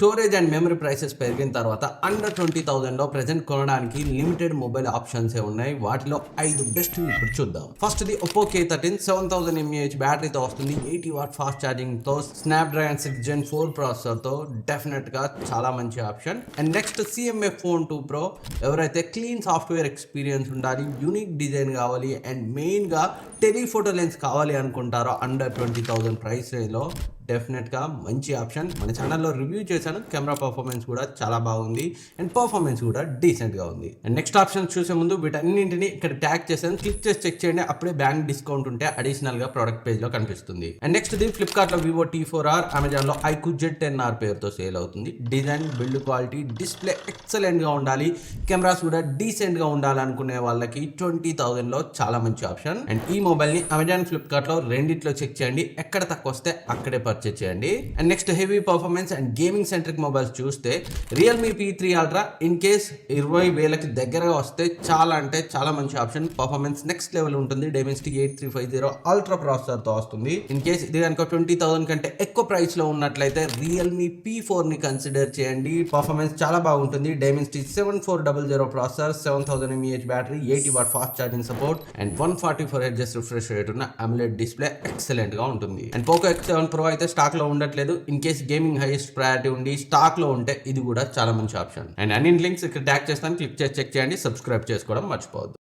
Storage and memory prices పెరిగిన తర్వాత under 20,000లో present కొనడానికి లిమిటెడ్ మొబైల్ ఆప్షన్స్ ఉన్నాయి. వాటిలో 5 బెస్ట్ ఇప్పుడు చూద్దాం. First the Oppo K13 7000 mAh బ్యాటరీతో వస్తుంది. 80 వాట్ ఫాస్ట్ ఛార్జింగ్ తో స్నాప్డ్రాగన్ 6 Gen 4 ప్రాసెసర్ తో డెఫినెట్ గా చాలా మంచి option. And next CMA Phone 2 Pro ఎవరైతే క్లీన్ సాఫ్ట్వేర్ ఎక్స్పీరియన్స్ ఉండాలి, యూనిక్ డిజైన్ కావాలి అండ్ మెయిన్ గా టెలిఫోటో లెన్స్ కావాలి అనుకుంటారో అండర్ 20,000 ప్రైస్ రేంజ్ లో డెఫినెట్గా మంచి ఆప్షన్. మన ఛానల్లో రివ్యూ చేశాను. కెమెరా పర్ఫార్మెన్స్ కూడా చాలా బాగుంది అండ్ పర్ఫార్మెన్స్ కూడా డీసెంట్గా ఉంది. అండ్ నెక్స్ట్ ఆప్షన్ చూసే ముందు వీటన్నింటిని ఇక్కడ ట్యాగ్ చేశాను. క్లిక్ చేసి చెక్ చేయండి. అప్పుడే బ్యాంక్ డిస్కౌంట్ ఉంటే అడిషనల్గా ప్రోడక్ట్ పేజ్లో కనిపిస్తుంది. అండ్ నెక్స్ట్ ది ఫ్లిప్కార్ట్లో Vivo T4R, అమెజాన్లో iQOO Z10R పేరుతో సేల్ అవుతుంది. డిజైన్, బిల్డ్ క్వాలిటీ, డిస్ప్లే ఎక్సలెంట్గా ఉండాలి, కెమెరాస్ కూడా డీసెంట్గా ఉండాలి అనుకునే వాళ్ళకి 20,000లో చాలా మంచి ఆప్షన్. అండ్ ఈ మొబైల్ని అమెజాన్, ఫ్లిప్కార్ట్లో రెండిట్లో చెక్ చేయండి. ఎక్కడ తక్కువ వస్తే అక్కడే పర్చేజ్ చేయండి. And next heavy performance and gaming centric mobiles చూస్తే Realme P3 Ultra in case 20,000కి దగ్గరగా వస్తే చాలా అంటే చాలా మంచి ఆప్షన్. పర్ఫార్మెన్స్ నెక్స్ట్ లెవెల్ ఉంటుంది. Dimensity 8350 అల్ట్రా ప్రాసెసర్ తో వస్తుంది. ఇన్ కేస్ ఇది కనుక 20,000 కంటే ఎక్కువ ప్రైస్ లో ఉన్నట్లయితే Realme P4 ని కన్సిడర్ చేయండి. పర్ఫార్మెన్స్ చాలా బాగుంటుంది. Dimensity 7400 processor, 7000 mAh battery, 80 watt fast charging support and 144 Hz refresh rate ఉన్న AMOLED డిస్ప్లే ఎక్సలెంట్ గా ఉంటుంది. అండ్ Poco X7 Pro అయితే స్టాక్ లో ఉండట్లేదు. In case gaming highest priority ఉండి స్టాక్ లో ఉంటే ఇది కూడా చాలా మంచి ఆప్షన్. అండ్ అన్ని లింక్స్ ఇక్కడ ట్యాగ్ చేస్తాను. క్లిక్ చేసి చెక్ చేయండి. సబ్స్క్రైబ్ చేసుకోవడం మర్చిపోవద్దు.